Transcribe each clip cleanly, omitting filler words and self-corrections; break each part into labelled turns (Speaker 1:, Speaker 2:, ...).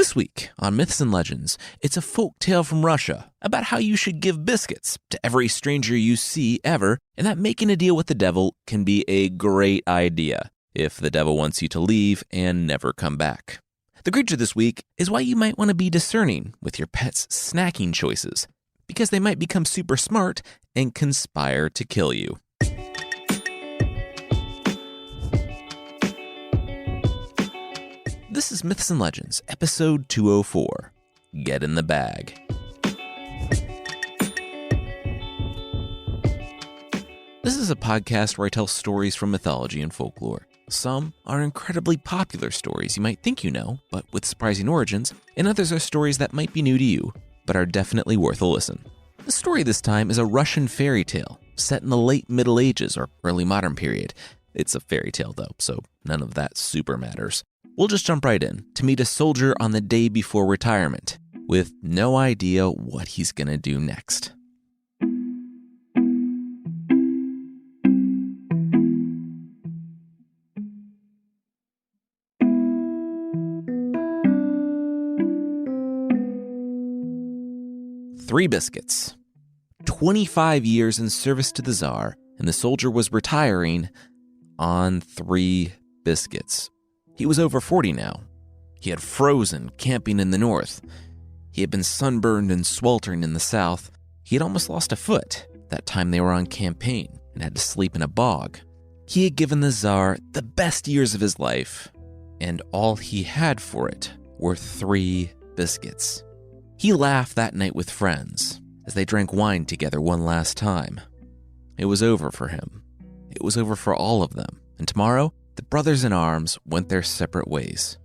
Speaker 1: This week on Myths and Legends, it's a folk tale from Russia about how you should give biscuits to every stranger you see ever, and that making a deal with the devil can be a great idea if the devil wants you to leave and never come back. The creature this week is why you might want to be discerning with your pet's snacking choices, because they might become super smart and conspire to kill you. This is Myths and Legends, episode 204, Get in the Bag. This is a podcast where I tell stories from mythology and folklore. Some are incredibly popular stories you might think you know, but with surprising origins, and others are stories that might be new to you, but are definitely worth a listen. The story this time is a Russian fairy tale set in the late Middle Ages or early modern period. It's a fairy tale though, so none of that super matters. We'll just jump right in to meet a soldier on the day before retirement, with no idea what he's gonna do next. Three biscuits. 25 years in service to the Tsar, and the soldier was retiring on 3 biscuits. He was over 40 now. He had frozen camping in the north. He had been sunburned and sweltering in the south. He had almost lost a foot that time they were on campaign and had to sleep in a bog. He had given the Tsar the best years of his life, and all he had for it were 3 biscuits. He laughed that night with friends as they drank wine together one last time. It was over for him. It was over for all of them. And tomorrow, the brothers in arms went their separate ways.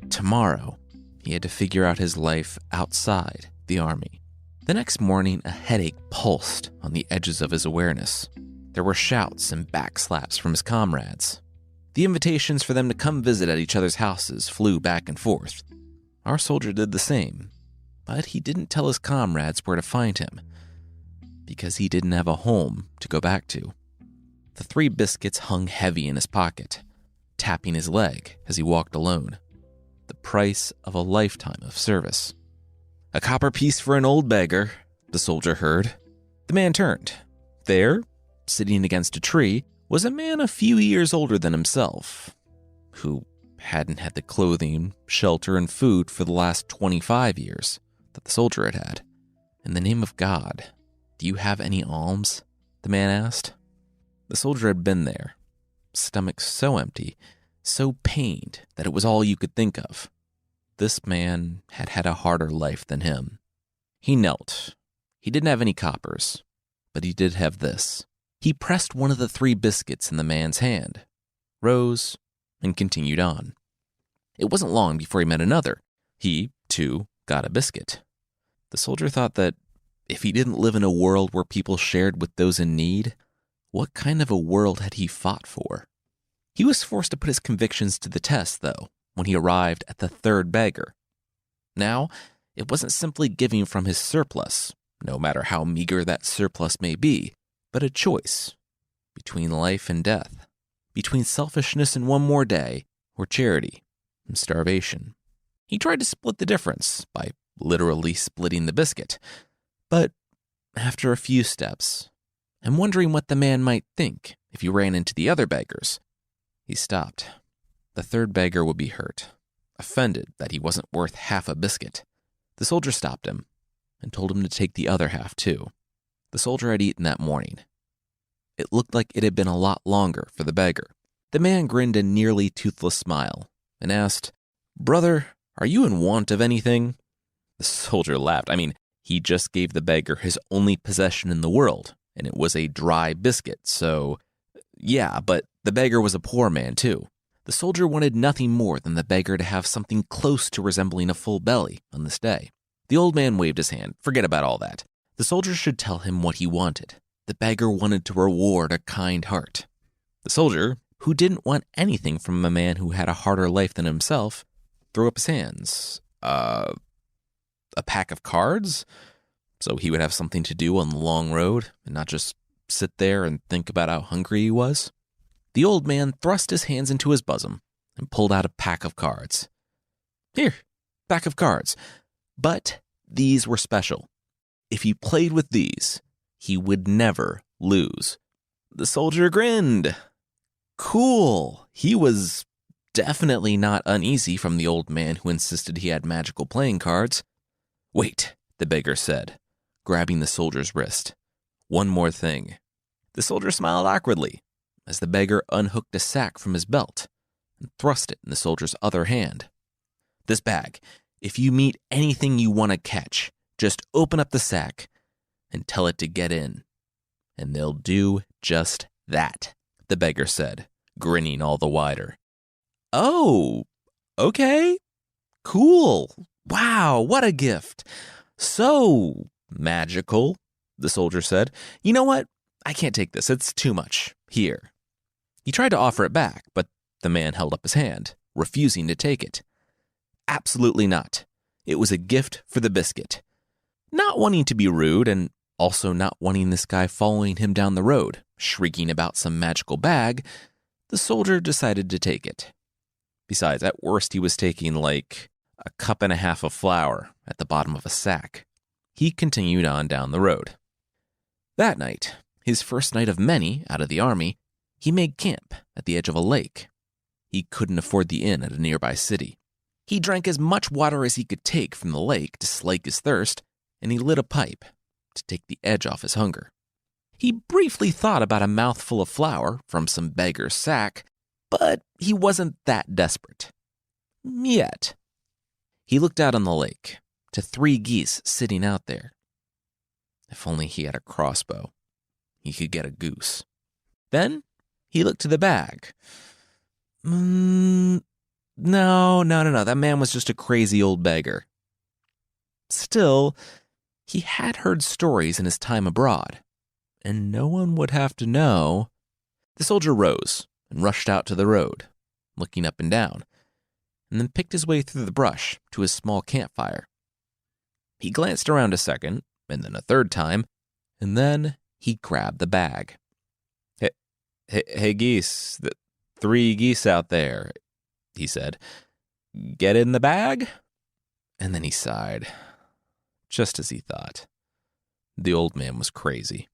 Speaker 1: Tomorrow, he had to figure out his life outside the army. The next morning, a headache pulsed on the edges of his awareness. There were shouts and backslaps from his comrades. The invitations for them to come visit at each other's houses flew back and forth. Our soldier did the same, but he didn't tell his comrades where to find him, because he didn't have a home to go back to. The 3 biscuits hung heavy in his pocket, tapping his leg as he walked alone. The price of a lifetime of service. A copper piece for an old beggar, the soldier heard. The man turned. There, sitting against a tree, was a man a few years older than himself, who hadn't had the clothing, shelter, and food for the last 25 years that the soldier had had. In the name of God, do you have any alms? The man asked. The soldier had been there, stomach so empty, so pained that it was all you could think of. This man had had a harder life than him. He knelt. He didn't have any coppers, but he did have this. He pressed one of the 3 biscuits in the man's hand, rose, and continued on. It wasn't long before he met another. He, too, got a biscuit. The soldier thought that if he didn't live in a world where people shared with those in need, what kind of a world had he fought for? He was forced to put his convictions to the test, though, when he arrived at the 3rd beggar. Now, it wasn't simply giving from his surplus, no matter how meager that surplus may be, but a choice between life and death, between selfishness and one more day, or charity and starvation. He tried to split the difference by literally splitting the biscuit, but after a few steps, and wondering what the man might think if he ran into the other beggars, he stopped. The 3rd beggar would be hurt, offended that he wasn't worth half a biscuit. The soldier stopped him and told him to take the other half too. The soldier had eaten that morning. It looked like it had been a lot longer for the beggar. The man grinned a nearly toothless smile and asked, "Brother, are you in want of anything?" The soldier laughed. He just gave the beggar his only possession in the world, and it was a dry biscuit, so yeah, but the beggar was a poor man too. The soldier wanted nothing more than the beggar to have something close to resembling a full belly on this day. The old man waved his hand. Forget about all that. The soldier should tell him what he wanted. The beggar wanted to reward a kind heart. The soldier, who didn't want anything from a man who had a harder life than himself, threw up his hands. A pack of cards? So he would have something to do on the long road and not just sit there and think about how hungry he was? The old man thrust his hands into his bosom and pulled out a pack of cards. "Here, pack of cards. But these were special. If he played with these, he would never lose. The soldier grinned. Cool. He was definitely not uneasy from the old man who insisted he had magical playing cards. Wait, the beggar said, grabbing the soldier's wrist. One more thing. The soldier smiled awkwardly as the beggar unhooked a sack from his belt and thrust it in the soldier's other hand. This bag, if you meet anything you want to catch, just open up the sack and tell it to get in. And they'll do just that, the beggar said, grinning all the wider. Oh, okay. Cool. Wow, what a gift. So magical, the soldier said. You know what? I can't take this. It's too much. Here. He tried to offer it back, but the man held up his hand, refusing to take it. Absolutely not. It was a gift for the biscuit. Not wanting to be rude and also not wanting this guy following him down the road, shrieking about some magical bag, the soldier decided to take it. Besides, at worst, he was taking like a cup and a half of flour at the bottom of a sack. He continued on down the road. That night, his first night of many out of the army, he made camp at the edge of a lake. He couldn't afford the inn at a nearby city. He drank as much water as he could take from the lake to slake his thirst, and he lit a pipe to take the edge off his hunger. He briefly thought about a mouthful of flour from some beggar's sack, but he wasn't that desperate. Yet. He looked out on the lake to 3 geese sitting out there. If only he had a crossbow, he could get a goose. Then he looked to the bag. No. That man was just a crazy old beggar. Still, he had heard stories in his time abroad, and no one would have to know. The soldier rose and rushed out to the road, looking up and down, and then picked his way through the brush to his small campfire. He glanced around a second, and then a third time, and then he grabbed the bag. Hey, geese, the 3 geese out there, he said. Get in the bag? And then he sighed, just as he thought. The old man was crazy.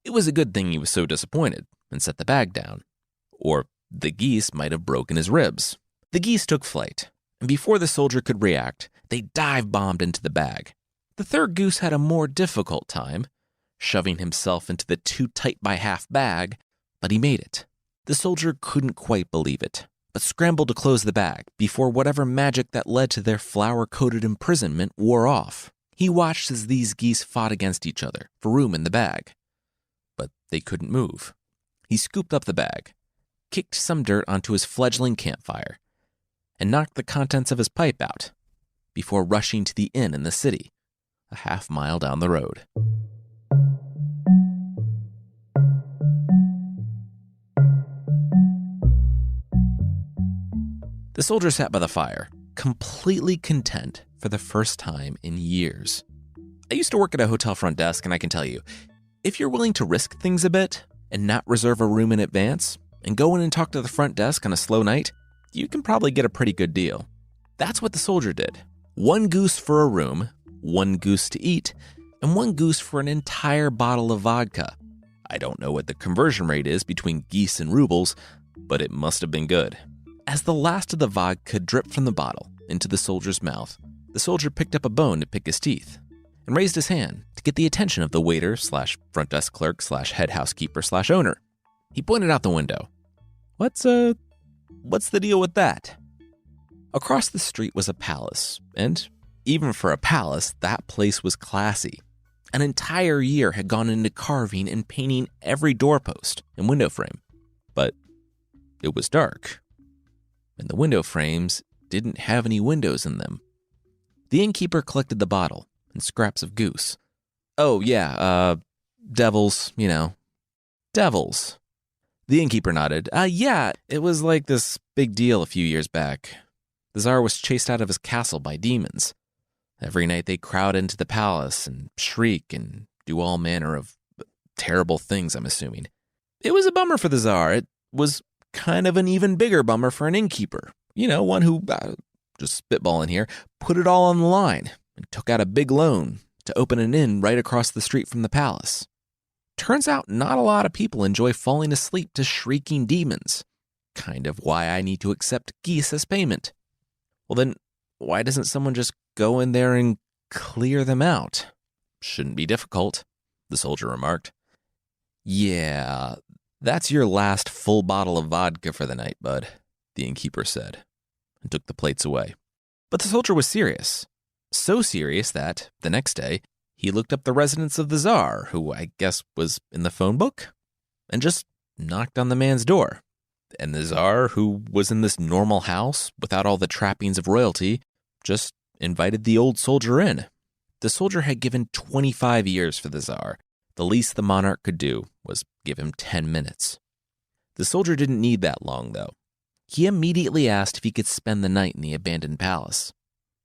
Speaker 1: It was a good thing he was so disappointed and set the bag down, or the geese might have broken his ribs. The geese took flight, and before the soldier could react, they dive-bombed into the bag. The third goose had a more difficult time, shoving himself into the too-tight-by-half bag, but he made it. The soldier couldn't quite believe it, but scrambled to close the bag before whatever magic that led to their flour-coated imprisonment wore off. He watched as these geese fought against each other for room in the bag, but they couldn't move. He scooped up the bag, kicked some dirt onto his fledgling campfire, and knocked the contents of his pipe out before rushing to the inn in the city, a half-mile down the road. The soldier sat by the fire, completely content for the first time in years. I used to work at a hotel front desk, and I can tell you, if you're willing to risk things a bit and not reserve a room in advance and go in and talk to the front desk on a slow night, you can probably get a pretty good deal. That's what the soldier did. 1 goose for a room, 1 goose to eat, and 1 goose for an entire bottle of vodka. I don't know what the conversion rate is between geese and rubles, but it must have been good. As the last of the vodka dripped from the bottle into the soldier's mouth, the soldier picked up a bone to pick his teeth and raised his hand to get the attention of the waiter / front desk clerk / head housekeeper / owner. He pointed out the window. What's the deal with that? Across the street was a palace, and even for a palace, that place was classy. An entire year had gone into carving and painting every doorpost and window frame, but it was dark, and the window frames didn't have any windows in them. The innkeeper collected the bottle and scraps of goose. Oh, yeah, devils, devils. The innkeeper nodded. Yeah, it was like this big deal a few years back. The Tsar was chased out of his castle by demons. Every night they crowd into the palace and shriek and do all manner of terrible things, I'm assuming. It was a bummer for the Tsar. It was kind of an even bigger bummer for an innkeeper. One who just spitballing here, put it all on the line and took out a big loan to open an inn right across the street from the palace. Turns out not a lot of people enjoy falling asleep to shrieking demons. Kind of why I need to accept geese as payment. Well then, why doesn't someone just go in there and clear them out? Shouldn't be difficult, the soldier remarked. Yeah, that's your last full bottle of vodka for the night, bud, the innkeeper said, and took the plates away. But the soldier was serious. So serious that, the next day, he looked up the residence of the Tsar, who I guess was in the phone book, and just knocked on the man's door. And the Tsar, who was in this normal house without all the trappings of royalty, just invited the old soldier in. The soldier had given 25 years for the Tsar. The least the monarch could do was give him 10 minutes. The soldier didn't need that long, though. He immediately asked if he could spend the night in the abandoned palace.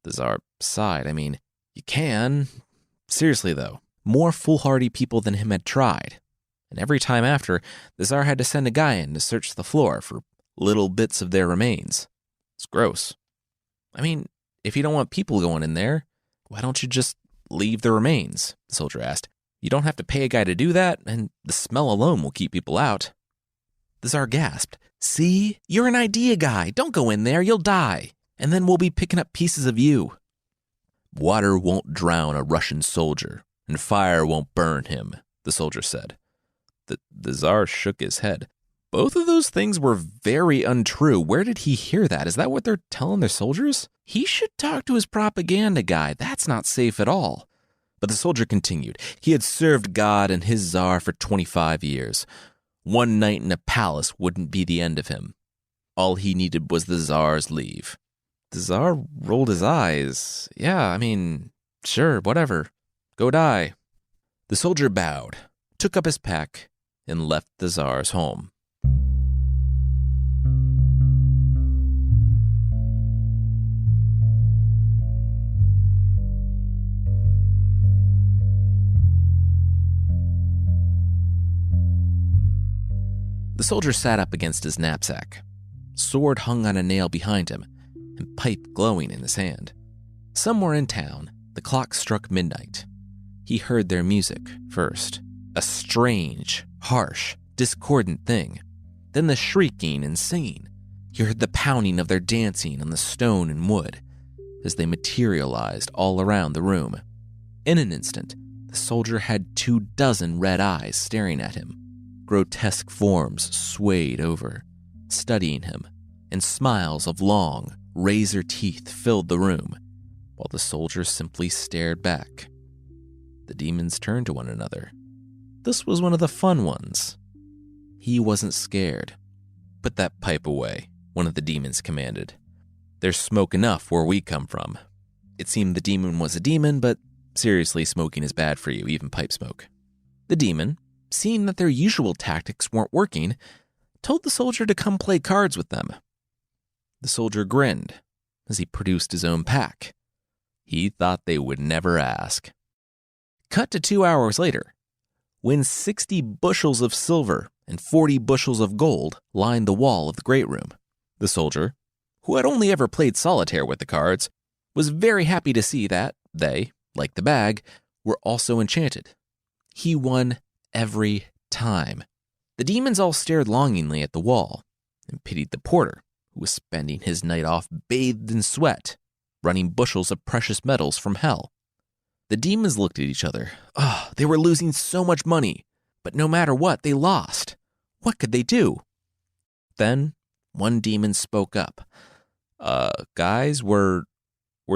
Speaker 1: The Tsar sighed. I mean, you can. Seriously, though, more foolhardy people than him had tried. And every time after, the Tsar had to send a guy in to search the floor for little bits of their remains. It's gross. I mean, if you don't want people going in there, why don't you just leave the remains? The soldier asked. You don't have to pay a guy to do that, and the smell alone will keep people out. The Tsar gasped. See, you're an idea guy. Don't go in there, you'll die. And then we'll be picking up pieces of you. Water won't drown a Russian soldier, and fire won't burn him, the soldier said. The Tsar shook his head. Both of those things were very untrue. Where did he hear that? Is that what they're telling their soldiers? He should talk to his propaganda guy. That's not safe at all. But the soldier continued. He had served God and his Tsar for 25 years. One night in a palace wouldn't be the end of him. All he needed was the Tsar's leave. The Tsar rolled his eyes. Yeah, I mean, sure, whatever. Go die. The soldier bowed, took up his pack, and left the Tsar's home. The soldier sat up against his knapsack. Sword hung on a nail behind him, and pipe glowing in his hand. Somewhere in town, the clock struck midnight. He heard their music first, a strange, harsh, discordant thing. Then the shrieking and singing. He heard the pounding of their dancing on the stone and wood as they materialized all around the room. In an instant, the soldier had 24 red eyes staring at him. Grotesque forms swayed over, studying him, and smiles of long, razor teeth filled the room, while the soldier simply stared back. The demons turned to one another. This was one of the fun ones. He wasn't scared. Put that pipe away, one of the demons commanded. There's smoke enough where we come from. It seemed the demon was a demon, but seriously, smoking is bad for you, even pipe smoke. The demon, seeing that their usual tactics weren't working, told the soldier to come play cards with them. The soldier grinned as he produced his own pack. He thought they would never ask. Cut to 2 hours later, when 60 bushels of silver and 40 bushels of gold lined the wall of the great room. The soldier, who had only ever played solitaire with the cards, was very happy to see that they, like the bag, were also enchanted. He won every time. The demons all stared longingly at the wall and pitied the porter, who was spending his night off bathed in sweat, running bushels of precious metals from hell. The demons looked at each other. They were losing so much money, but no matter what, they lost. What could they do? Then one demon spoke up. Guys, we're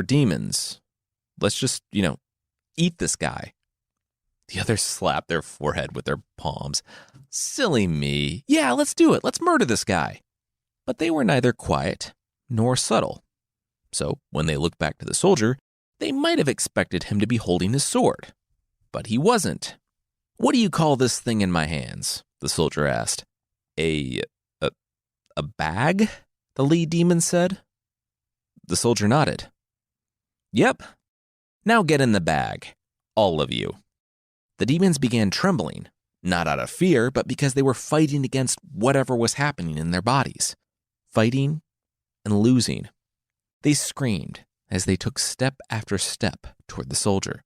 Speaker 1: demons. Let's just, eat this guy. The others slapped their forehead with their palms. Silly me. Yeah, let's do it. Let's murder this guy. But they were neither quiet nor subtle. So when they looked back to the soldier, they might have expected him to be holding his sword. But he wasn't. What do you call this thing in my hands? The soldier asked. A bag? The lead demon said. The soldier nodded. Yep. Now get in the bag. All of you. The demons began trembling, not out of fear, but because they were fighting against whatever was happening in their bodies. Fighting and losing. They screamed as they took step after step toward the soldier.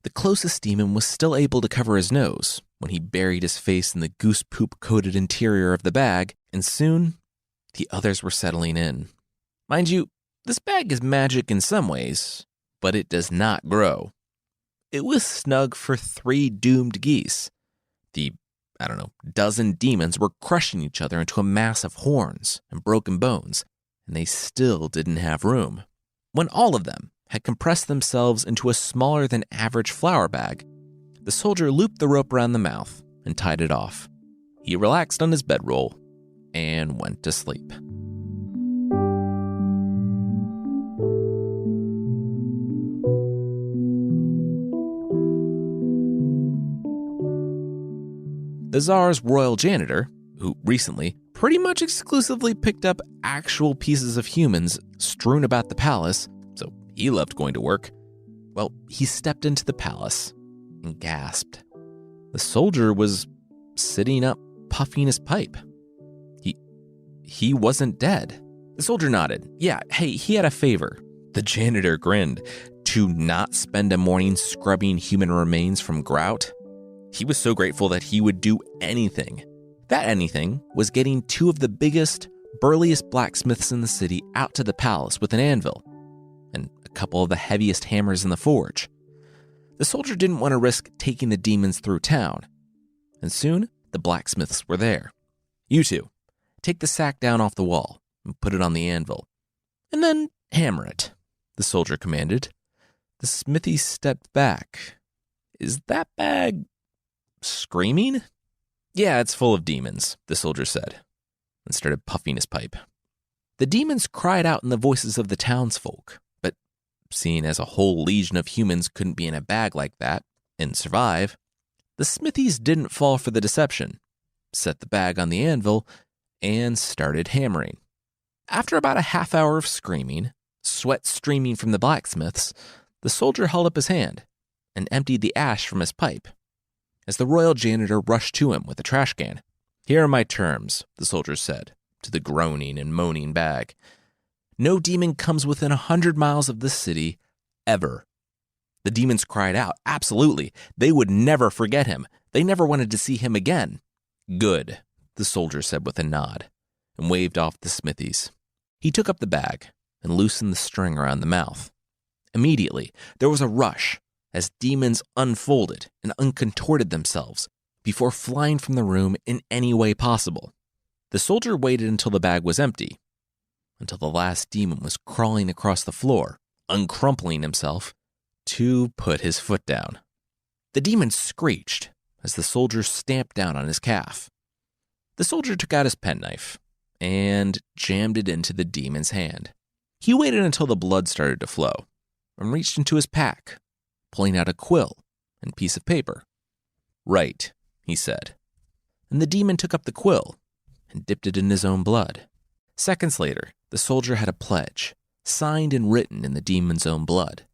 Speaker 1: The closest demon was still able to cover his nose when he buried his face in the goose poop-coated interior of the bag, and soon the others were settling in. Mind you, this bag is magic in some ways, but it does not grow. It was snug for 3 doomed geese. The, dozen demons were crushing each other into a mass of horns and broken bones, and they still didn't have room. When all of them had compressed themselves into a smaller than average flour bag, the soldier looped the rope around the mouth and tied it off. He relaxed on his bedroll and went to sleep. The Tsar's royal janitor, who recently pretty much exclusively picked up actual pieces of humans strewn about the palace, so he loved going to work, well, he stepped into the palace and gasped. The soldier was sitting up, puffing his pipe. He wasn't dead. The soldier nodded. Yeah, hey, he had a favor. The janitor grinned. To not spend a morning scrubbing human remains from grout? He was so grateful that he would do anything. That anything was getting 2 of the biggest, burliest blacksmiths in the city out to the palace with an anvil, and a couple of the heaviest hammers in the forge. The soldier didn't want to risk taking the demons through town, and soon the blacksmiths were there. You two, take the sack down off the wall and put it on the anvil, and then hammer it, the soldier commanded. The smithy stepped back. Is that bag screaming? Yeah, it's full of demons, the soldier said, and started puffing his pipe. The demons cried out in the voices of the townsfolk, but seeing as a whole legion of humans couldn't be in a bag like that and survive, the smithies didn't fall for the deception, set the bag on the anvil, and started hammering. After about a half hour of screaming, sweat streaming from the blacksmiths, the soldier held up his hand and emptied the ash from his pipe, as the royal janitor rushed to him with a trash can. Here are my terms, the soldier said to the groaning and moaning bag. No demon comes within 100 miles of this city, ever. The demons cried out, absolutely. They would never forget him. They never wanted to see him again. Good, the soldier said with a nod, and waved off the smithies. He took up the bag and loosened the string around the mouth. Immediately, there was a rush as demons unfolded and uncontorted themselves before flying from the room in any way possible. The soldier waited until the bag was empty, until the last demon was crawling across the floor, uncrumpling himself to put his foot down. The demon screeched as the soldier stamped down on his calf. The soldier took out his penknife and jammed it into the demon's hand. He waited until the blood started to flow and reached into his pack, pulling out a quill and piece of paper. Right, he said. And the demon took up the quill and dipped it in his own blood. Seconds later, the soldier had a pledge, signed and written in the demon's own blood,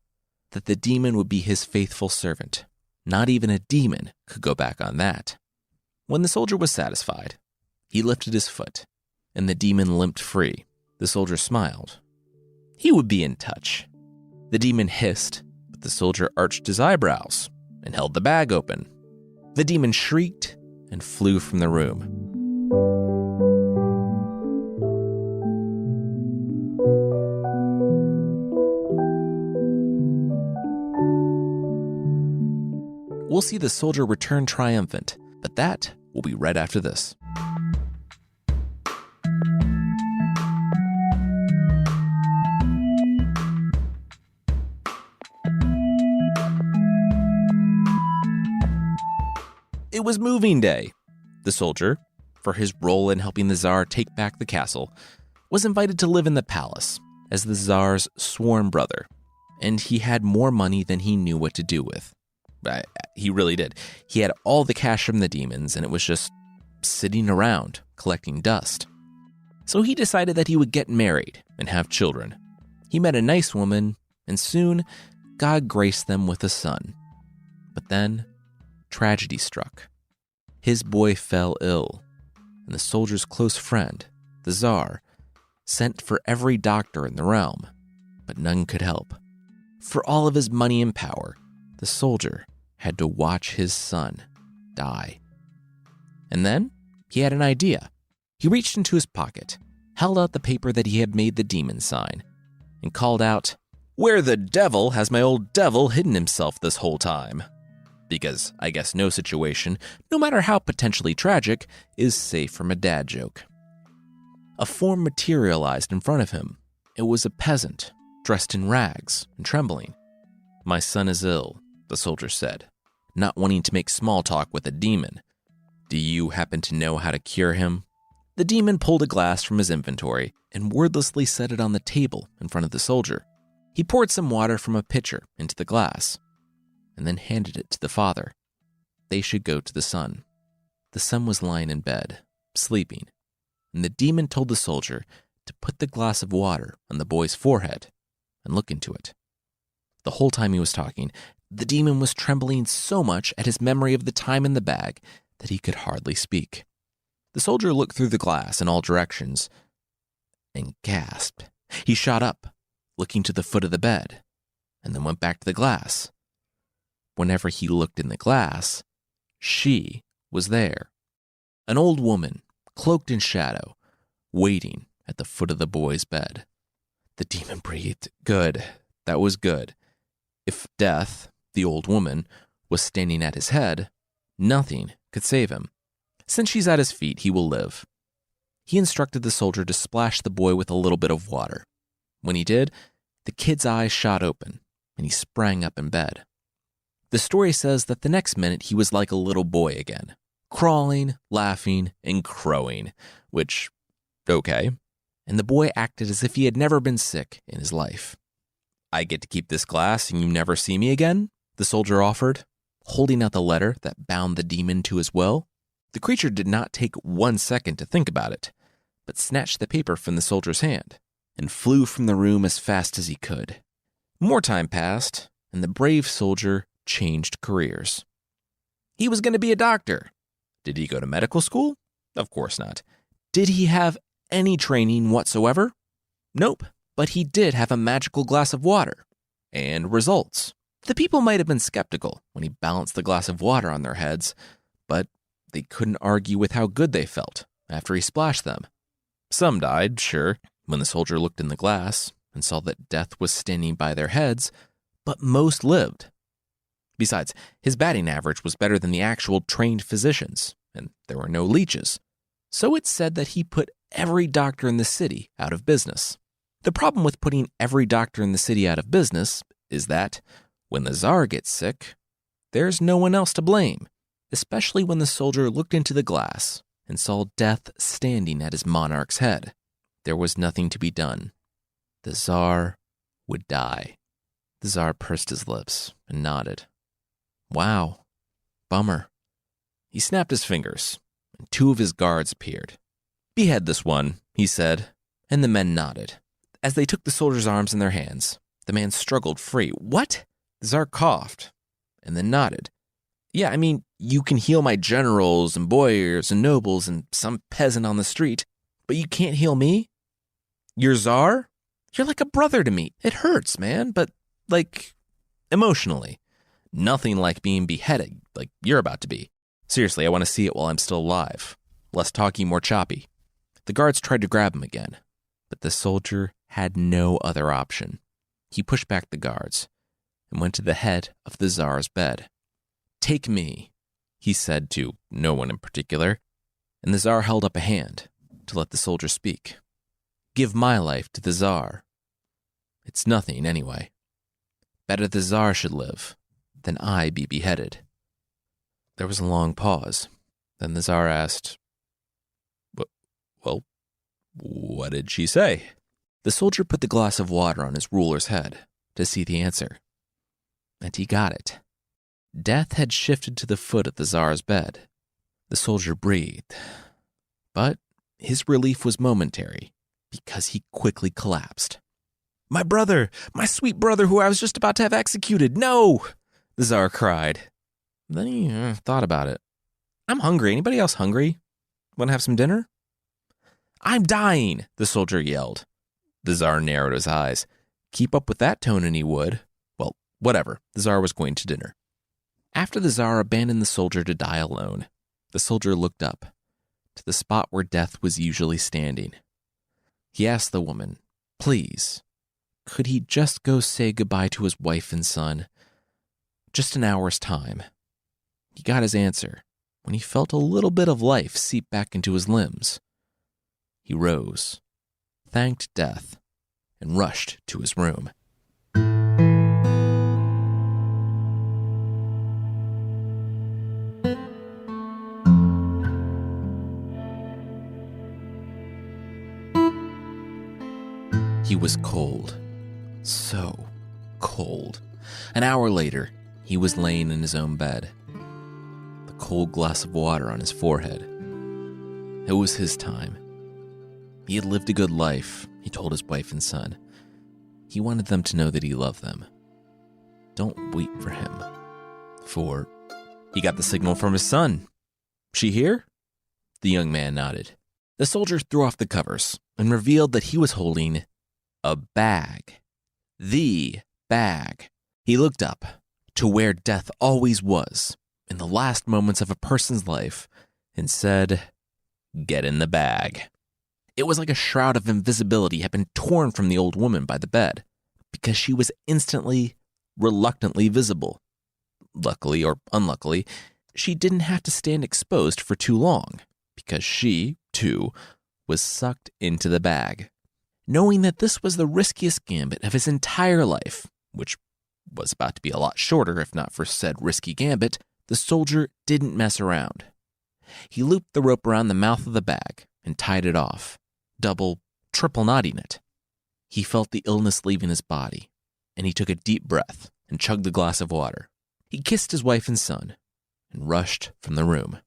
Speaker 1: that the demon would be his faithful servant. Not even a demon could go back on that. When the soldier was satisfied, he lifted his foot, and the demon limped free. The soldier smiled. He would be in touch. The demon hissed, but the soldier arched his eyebrows and held the bag open. The demon shrieked and flew from the room. We'll see the soldier return triumphant, but that will be right after this. It was moving day. The soldier, for his role in helping the Tsar take back the castle, was invited to live in the palace as the Tsar's sworn brother, and he had more money than he knew what to do with. He really did. He had all the cash from the demons, and it was just sitting around, collecting dust. So he decided that he would get married and have children. He met a nice woman, and soon God graced them with a son. But then tragedy struck. His boy fell ill, and the soldier's close friend, the Tsar, sent for every doctor in the realm, but none could help. For all of his money and power, the soldier had to watch his son die. And then he had an idea. He reached into his pocket, held out the paper that he had made the demon sign, and called out, "Where the devil has my old devil hidden himself this whole time?" Because I guess no situation, no matter how potentially tragic, is safe from a dad joke. A form materialized in front of him. It was a peasant, dressed in rags and trembling. "My son is ill," the soldier said, not wanting to make small talk with a demon. "Do you happen to know how to cure him?" The demon pulled a glass from his inventory and wordlessly set it on the table in front of the soldier. He poured some water from a pitcher into the glass and then handed it to the father. They should go to the son. The son was lying in bed, sleeping, and the demon told the soldier to put the glass of water on the boy's forehead and look into it. The whole time he was talking, the demon was trembling so much at his memory of the time in the bag that he could hardly speak. The soldier looked through the glass in all directions and gasped. He shot up, looking to the foot of the bed, and then went back to the glass. Whenever he looked in the glass, she was there. An old woman, cloaked in shadow, waiting at the foot of the boy's bed. The demon breathed. Good. That was good. If death, the old woman, was standing at his head, nothing could save him. Since she's at his feet, he will live. He instructed the soldier to splash the boy with a little bit of water. When he did, the kid's eyes shot open, and he sprang up in bed. The story says that the next minute he was like a little boy again, crawling, laughing, and crowing, which, okay. And the boy acted as if he had never been sick in his life. "I get to keep this glass and you never see me again?" the soldier offered, holding out the letter that bound the demon to his will. The creature did not take 1 second to think about it, but snatched the paper from the soldier's hand and flew from the room as fast as he could. More time passed, and the brave soldier changed careers. He was going to be a doctor. Did he go to medical school? Of course not. Did he have any training whatsoever? Nope, but he did have a magical glass of water. And results. The people might have been skeptical when he balanced the glass of water on their heads, but they couldn't argue with how good they felt after he splashed them. Some died, sure, when the soldier looked in the glass and saw that death was standing by their heads, but most lived. Besides, his batting average was better than the actual trained physicians, and there were no leeches. So it's said that he put every doctor in the city out of business. The problem with putting every doctor in the city out of business is that when the Tsar gets sick, there's no one else to blame, especially when the soldier looked into the glass and saw death standing at his monarch's head. There was nothing to be done. The Tsar would die. The Tsar pursed his lips and nodded. Wow. Bummer. He snapped his fingers, and 2 of his guards appeared. "Behead this one," he said, and the men nodded. As they took the soldier's arms in their hands, the man struggled free. "What?" The Tsar coughed, and then nodded. "Yeah, I mean, you can heal my generals and boyars and nobles and some peasant on the street, but you can't heal me? You're Tsar? You're like a brother to me. It hurts, man, but, emotionally. Nothing like being beheaded, like you're about to be. Seriously, I want to see it while I'm still alive. Less talky, more choppy." The guards tried to grab him again, but the soldier had no other option. He pushed back the guards and went to the head of the Tsar's bed. "Take me," he said to no one in particular, and the Tsar held up a hand to let the soldier speak. "Give my life to the Tsar. It's nothing anyway. Better the Tsar should live than I be beheaded." There was a long pause. Then the Tsar asked, "Well, what did she say?" The soldier put the glass of water on his ruler's head to see the answer. And he got it. Death had shifted to the foot of the Tsar's bed. The soldier breathed. But his relief was momentary because he quickly collapsed. "My brother! My sweet brother who I was just about to have executed! No!" the Tsar cried. Then he thought about it. "I'm hungry. Anybody else hungry? Want to have some dinner?" "I'm dying," the soldier yelled. The Tsar narrowed his eyes. keep up with that tone and he would. Well, whatever. The Tsar was going to dinner. After the Tsar abandoned the soldier to die alone, the soldier looked up to the spot where death was usually standing. He asked the woman, please, could he just go say goodbye to his wife and son? Just an hour's time. He got his answer when he felt a little bit of life seep back into his limbs. He rose, thanked death, and rushed to his room. He was cold. So cold. An hour later, he was laying in his own bed, the cold glass of water on his forehead. It was his time. He had lived a good life, he told his wife and son. He wanted them to know that he loved them. Don't weep for him, for he got the signal from his son. She here? The young man nodded. The soldier threw off the covers and revealed that he was holding a bag. The bag. He looked up to where death always was in the last moments of a person's life and said, "Get in the bag." It was like a shroud of invisibility had been torn from the old woman by the bed because she was instantly, reluctantly visible. Luckily or unluckily, she didn't have to stand exposed for too long because she, too, was sucked into the bag. Knowing that this was the riskiest gambit of his entire life, which was about to be a lot shorter if not for said risky gambit, the soldier didn't mess around. He looped the rope around the mouth of the bag and tied it off, double, triple knotting it. He felt the illness leaving his body, and he took a deep breath and chugged the glass of water. He kissed his wife and son and rushed from the room.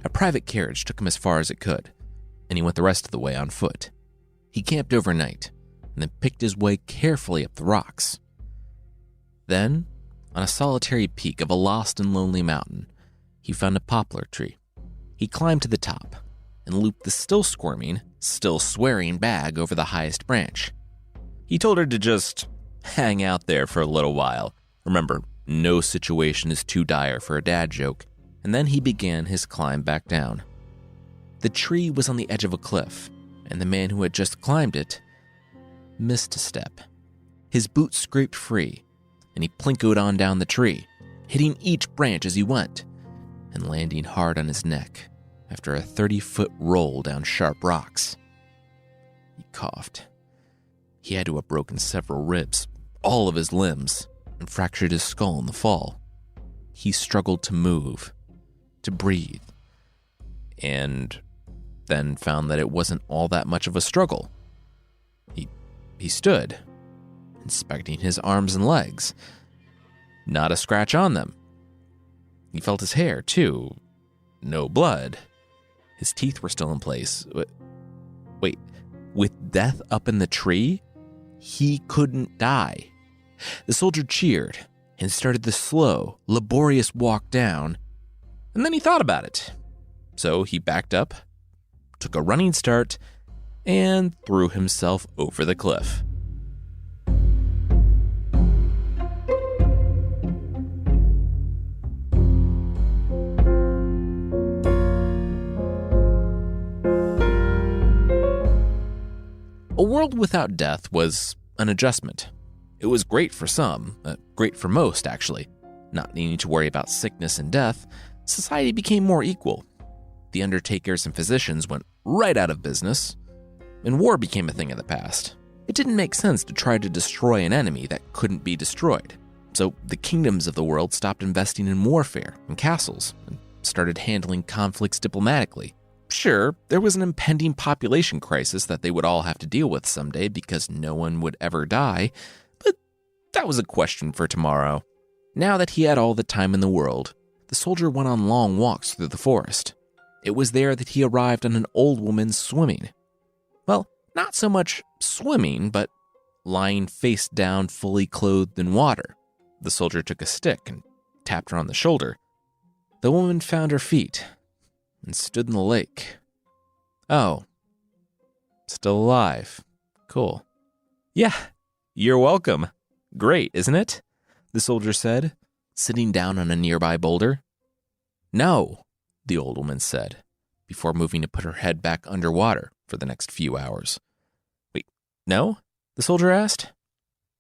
Speaker 1: A private carriage took him as far as it could, and he went the rest of the way on foot. He camped overnight, and then picked his way carefully up the rocks. Then, on a solitary peak of a lost and lonely mountain, he found a poplar tree. He climbed to the top, and looped the still squirming, still swearing bag over the highest branch. He told her to just hang out there for a little while. Remember, no situation is too dire for a dad joke. And then he began his climb back down. The tree was on the edge of a cliff, and the man who had just climbed it missed a step. His boot scraped free, and he plinkoed on down the tree, hitting each branch as he went, and landing hard on his neck after a 30-foot roll down sharp rocks. He coughed. He had to have broken several ribs, all of his limbs, and fractured his skull in the fall. He struggled to move, to breathe, and then found that it wasn't all that much of a struggle. He stood, inspecting his arms and legs. Not a scratch on them. He felt his hair, too. No blood. His teeth were still in place. Wait, with death up in the tree, he couldn't die. The soldier cheered and started the slow, laborious walk down. And then he thought about it. So he backed up, took a running start, and threw himself over the cliff. A world without death was an adjustment. It was great for some, great for most, actually. Not needing to worry about sickness and death, society became more equal. The undertakers and physicians went right out of business, and war became a thing of the past. It didn't make sense to try to destroy an enemy that couldn't be destroyed. So the kingdoms of the world stopped investing in warfare and castles and started handling conflicts diplomatically. Sure, there was an impending population crisis that they would all have to deal with someday because no one would ever die, but that was a question for tomorrow. Now that he had all the time in the world, the soldier went on long walks through the forest. It was there that he arrived on an old woman swimming. Well, not so much swimming, but lying face down, fully clothed in water. The soldier took a stick and tapped her on the shoulder. The woman found her feet and stood in the lake. Oh, still alive. Cool. Yeah, you're welcome. Great, isn't it? The soldier said, sitting down on a nearby boulder. No, the old woman said, before moving to put her head back underwater for the next few hours. Wait, no? The soldier asked.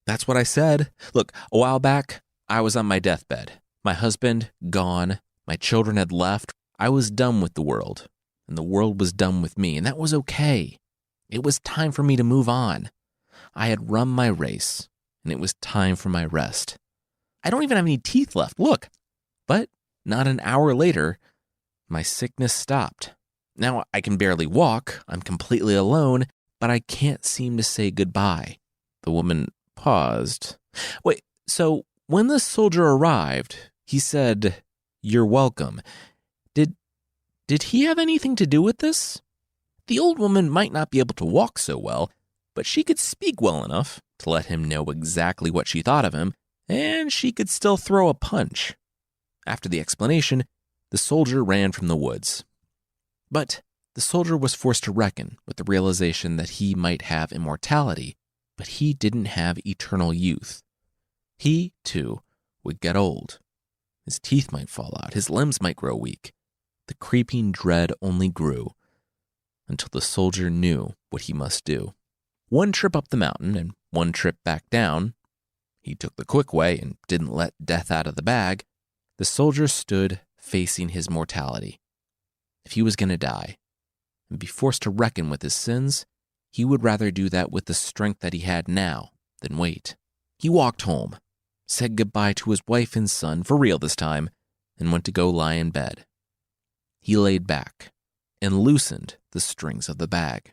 Speaker 1: That's what I said. Look, a while back, I was on my deathbed. My husband, gone. My children had left. I was done with the world, and the world was done with me, and that was okay. It was time for me to move on. I had run my race, and it was time for my rest. I don't even have any teeth left, look. But not an hour later, my sickness stopped. Now I can barely walk, I'm completely alone, but I can't seem to say goodbye. The woman paused. Wait, so when the soldier arrived, he said, "You're welcome." Did he have anything to do with this? The old woman might not be able to walk so well, but she could speak well enough to let him know exactly what she thought of him, and she could still throw a punch. After the explanation, the soldier ran from the woods. But the soldier was forced to reckon with the realization that he might have immortality, but he didn't have eternal youth. He, too, would get old. His teeth might fall out, his limbs might grow weak. The creeping dread only grew until the soldier knew what he must do. One trip up the mountain and one trip back down, he took the quick way and didn't let death out of the bag. The soldier stood facing his mortality. If he was going to die and be forced to reckon with his sins, he would rather do that with the strength that he had now than wait. He walked home, said goodbye to his wife and son, for real this time, and went to go lie in bed. He laid back and loosened the strings of the bag.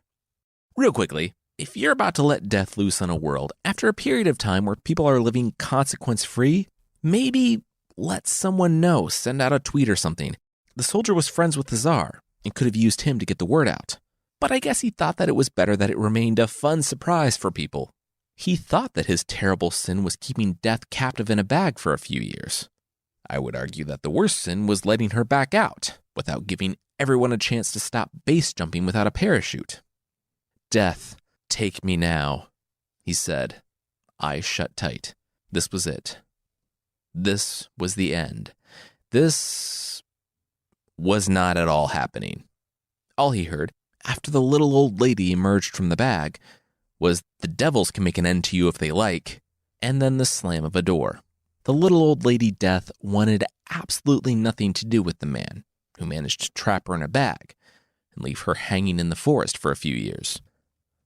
Speaker 1: Real quickly, if you're about to let death loose on a world after a period of time where people are living consequence-free, maybe let someone know, send out a tweet or something. The soldier was friends with the Tsar and could have used him to get the word out. But I guess he thought that it was better that it remained a fun surprise for people. He thought that his terrible sin was keeping death captive in a bag for a few years. I would argue that the worst sin was letting her back out without giving everyone a chance to stop base jumping without a parachute. Death, take me now, he said, eyes shut tight. This was it. This was the end. This was not at all happening. All he heard, after the little old lady emerged from the bag, was "The devils can make an end to you if they like," and then the slam of a door. The little old lady Death wanted absolutely nothing to do with the man who managed to trap her in a bag and leave her hanging in the forest for a few years.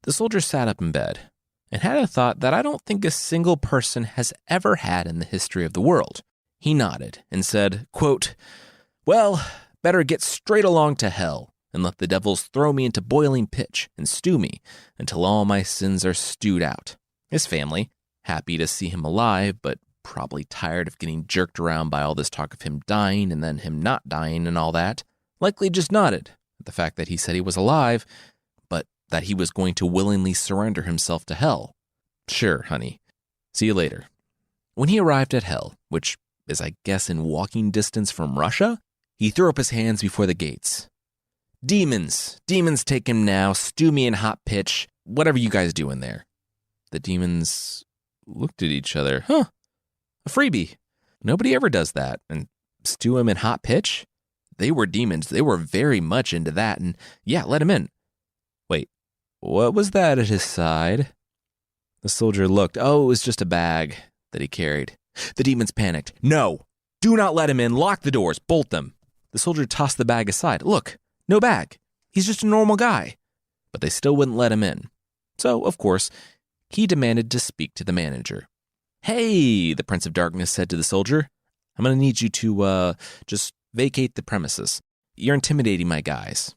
Speaker 1: The soldier sat up in bed and had a thought that I don't think a single person has ever had in the history of the world. He nodded and said, quote, "Well, better get straight along to hell and let the devils throw me into boiling pitch and stew me until all my sins are stewed out." His family, happy to see him alive, but probably tired of getting jerked around by all this talk of him dying and then him not dying and all that, likely just nodded at the fact that he said he was alive, but that he was going to willingly surrender himself to hell. Sure, honey. See you later. When he arrived at hell, which is I guess in walking distance from Russia, he threw up his hands before the gates. "Demons! Demons take him now, stew me in hot pitch, whatever you guys do in there." The demons looked at each other. Huh, a freebie. Nobody ever does that. And stew him in hot pitch? They were demons. They were very much into that. And yeah, let him in. Wait, what was that at his side? The soldier looked. Oh, it was just a bag that he carried. The demons panicked. "No, do not let him in. Lock the doors. Bolt them." The soldier tossed the bag aside. Look, no bag. He's just a normal guy. But they still wouldn't let him in. So, of course, he demanded to speak to the manager. "Hey," the Prince of Darkness said to the soldier, "I'm going to need you to just vacate the premises. You're intimidating my guys.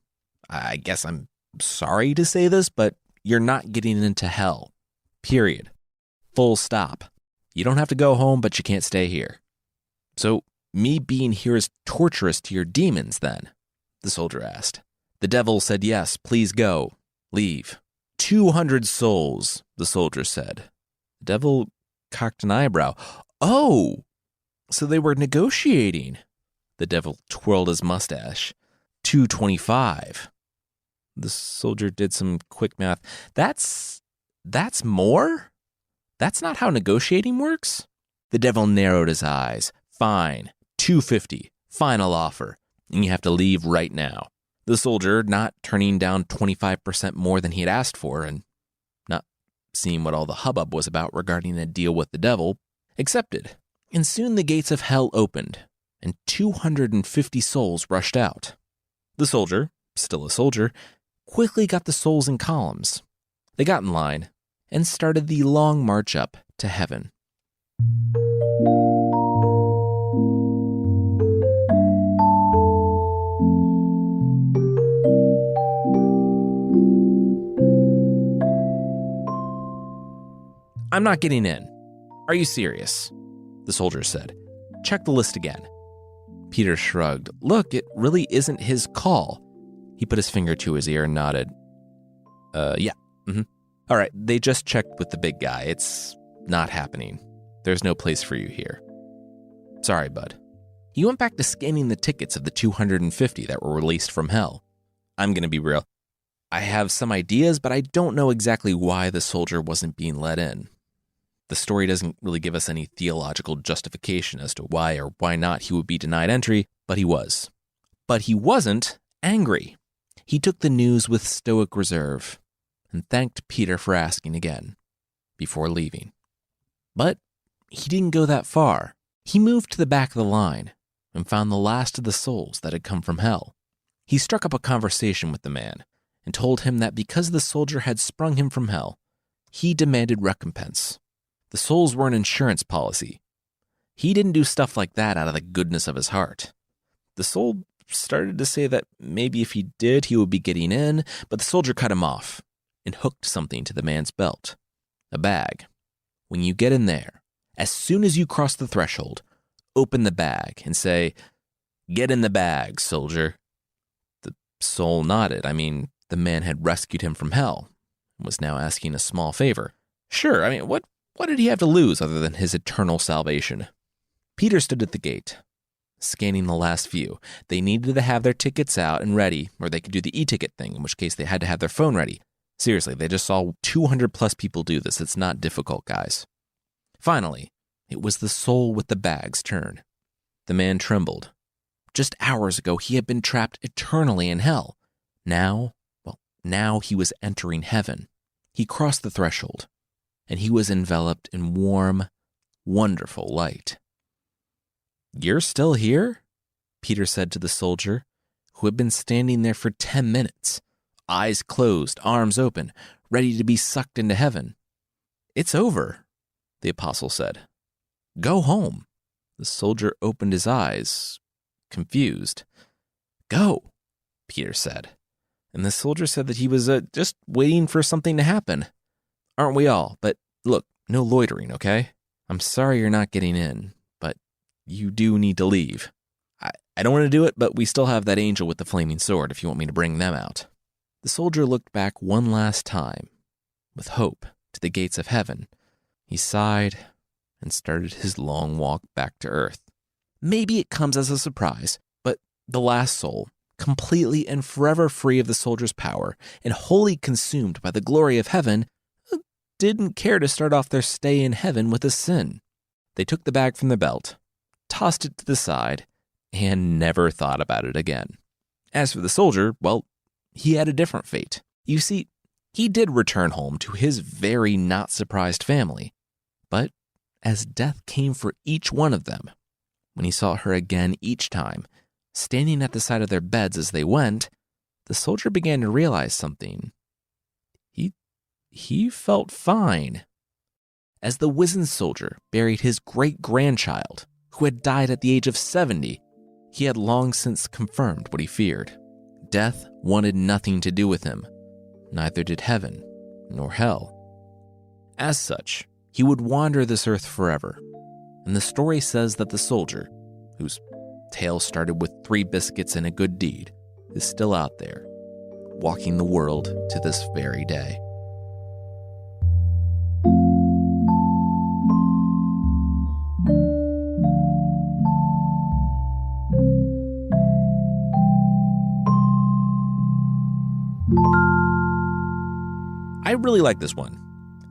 Speaker 1: I guess I'm sorry to say this, but you're not getting into hell. Period. Full stop. You don't have to go home, but you can't stay here." "So me being here is torturous to your demons, then?" the soldier asked. The devil said, "Yes, please go. Leave." 200 souls, the soldier said. The devil cocked an eyebrow. "Oh, So they were negotiating. The devil twirled his mustache. 225. The soldier did some quick math. That's more? That's not how negotiating works? The devil narrowed his eyes. Fine, 250, final offer, and you have to leave right now. The soldier, not turning down 25% more than he had asked for and not seeing what all the hubbub was about regarding a deal with the devil, accepted. And soon the gates of hell opened, and 250 souls rushed out. The soldier, still a soldier, quickly got the souls in columns. They got in line and started the long march up to heaven. I'm not getting in. Are you serious? The soldier said. Check the list again. Peter shrugged. Look, it really isn't his call. He put his finger to his ear and nodded. Yeah. All right, they just checked with the big guy. It's not happening. There's no place for you here. Sorry, bud. He went back to scanning the tickets of the 250 that were released from hell. I'm going to be real. I have some ideas, but I don't know exactly why the soldier wasn't being let in. The story doesn't really give us any theological justification as to why or why not he would be denied entry, but he was. But he wasn't angry. He took the news with stoic reserve and thanked Peter for asking again before leaving. But he didn't go that far. He moved to the back of the line and found the last of the souls that had come from hell. He struck up a conversation with the man and told him that because the soldier had sprung him from hell, he demanded recompense. The souls were an insurance policy. He didn't do stuff like that out of the goodness of his heart. The soul started to say that maybe if he did, he would be getting in, but the soldier cut him off and hooked something to the man's belt. A bag. When you get in there, as soon as you cross the threshold, open the bag and say, "Get in the bag, soldier." The soul nodded. The man had rescued him from hell and was now asking a small favor. Sure, what did he have to lose other than his eternal salvation? Peter stood at the gate, scanning the last few. They needed to have their tickets out and ready, or they could do the e-ticket thing, in which case they had to have their phone ready. Seriously, they just saw 200 plus people do this. It's not difficult, guys. Finally, it was the soul with the bag's turn. The man trembled. Just hours ago, he had been trapped eternally in hell. Now he was entering heaven. He crossed the threshold, and he was enveloped in warm, wonderful light. "You're still here?" Peter said to the soldier, who had been standing there for 10 minutes, eyes closed, arms open, ready to be sucked into heaven. "It's over," the apostle said. "Go home." The soldier opened his eyes, confused. "Go," Peter said. And the soldier said that he was just waiting for something to happen. Aren't we all? But look, no loitering, okay? I'm sorry you're not getting in, but you do need to leave. I don't want to do it, but we still have that angel with the flaming sword if you want me to bring them out. The soldier looked back one last time, with hope, to the gates of heaven. He sighed and started his long walk back to earth. Maybe it comes as a surprise, but the last soul, completely and forever free of the soldier's power and wholly consumed by the glory of heaven, didn't care to start off their stay in heaven with a sin. They took the bag from the belt, tossed it to the side, and never thought about it again. As for the soldier, well, he had a different fate. You see, he did return home to his very not surprised family. But as death came for each one of them, when he saw her again each time, standing at the side of their beds as they went, the soldier began to realize something. He felt fine. As the wizened soldier buried his great-grandchild, who had died at the age of 70, he had long since confirmed what he feared. Death wanted nothing to do with him. Neither did heaven, nor hell. As such, he would wander this earth forever. And the story says that the soldier, whose tale started with 3 biscuits and a good deed, is still out there, walking the world to this very day. I really like this one,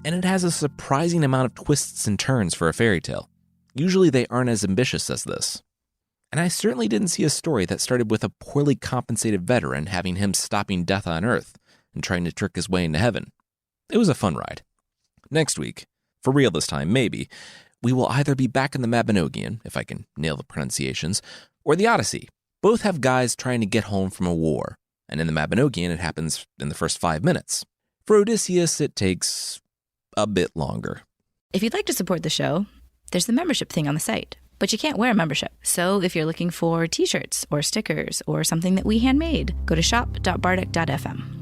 Speaker 1: and it has a surprising amount of twists and turns for a fairy tale. Usually they aren't as ambitious as this. And I certainly didn't see a story that started with a poorly compensated veteran having him stopping death on Earth and trying to trick his way into heaven. It was a fun ride. Next week, for real this time, maybe, we will either be back in the Mabinogion, if I can nail the pronunciations, or the Odyssey. Both have guys trying to get home from a war, and in the Mabinogion it happens in the first 5 minutes. For Odysseus, it takes a bit longer.
Speaker 2: If you'd like to support the show, there's the membership thing on the site, but you can't wear a membership. So if you're looking for t-shirts or stickers or something that we handmade, go to shop.bardic.fm.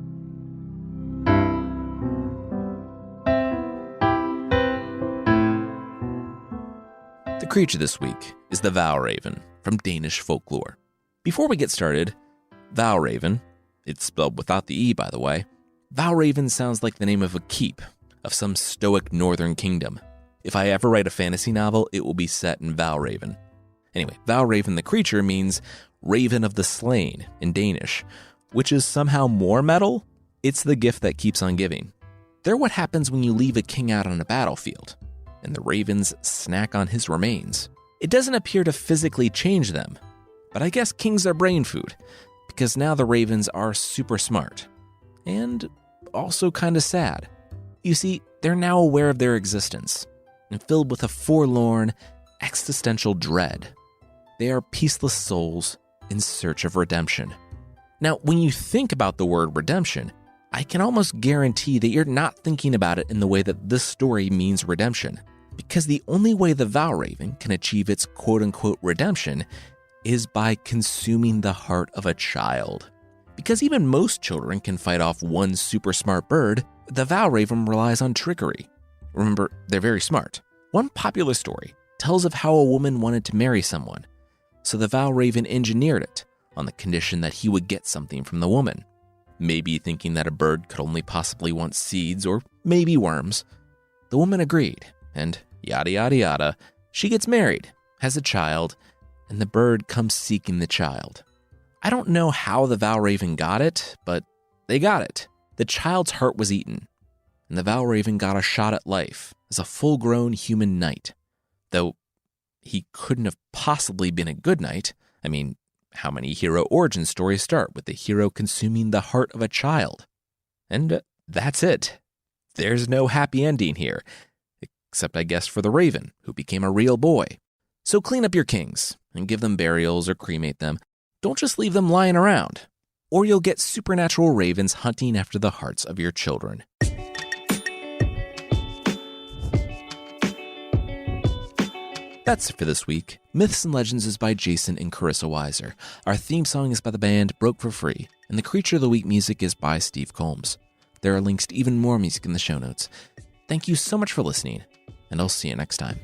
Speaker 1: The creature this week is the valravn from Danish folklore. Before we get started, valravn, it's spelled without the E by the way, valravn sounds like the name of a keep of some stoic northern kingdom. If I ever write a fantasy novel, it will be set in Valravn. Anyway, Valravn the creature means raven of the slain in Danish, which is somehow more metal. It's the gift that keeps on giving. They're what happens when you leave a king out on a battlefield, and the ravens snack on his remains. It doesn't appear to physically change them, but I guess kings are brain food, because now the ravens are super smart, and also kind of sad. You see, they're now aware of their existence, and filled with a forlorn, existential dread. They are peaceless souls in search of redemption. Now, when you think about the word redemption, I can almost guarantee that you're not thinking about it in the way that this story means redemption, because the only way the valravn can achieve its quote-unquote redemption is by consuming the heart of a child. Because even most children can fight off one super smart bird, the valravn relies on trickery. Remember, they're very smart. One popular story tells of how a woman wanted to marry someone, so the valravn engineered it on the condition that he would get something from the woman. Maybe thinking that a bird could only possibly want seeds or maybe worms. The woman agreed, and yada yada yada, she gets married, has a child, and the bird comes seeking the child. I don't know how the valravn got it, but they got it. The child's heart was eaten, and the valravn got a shot at life as a full-grown human knight. Though he couldn't have possibly been a good knight. I mean, how many hero origin stories start with the hero consuming the heart of a child? And that's it. There's no happy ending here, except I guess for the raven, who became a real boy. So clean up your kings and give them burials or cremate them. Don't just leave them lying around, or you'll get supernatural ravens hunting after the hearts of your children. That's it for this week. Myths and Legends is by Jason and Carissa Weiser. Our theme song is by the band Broke for Free, and the Creature of the Week music is by Steve Combs. There are links to even more music in the show notes. Thank you so much for listening, and I'll see you next time.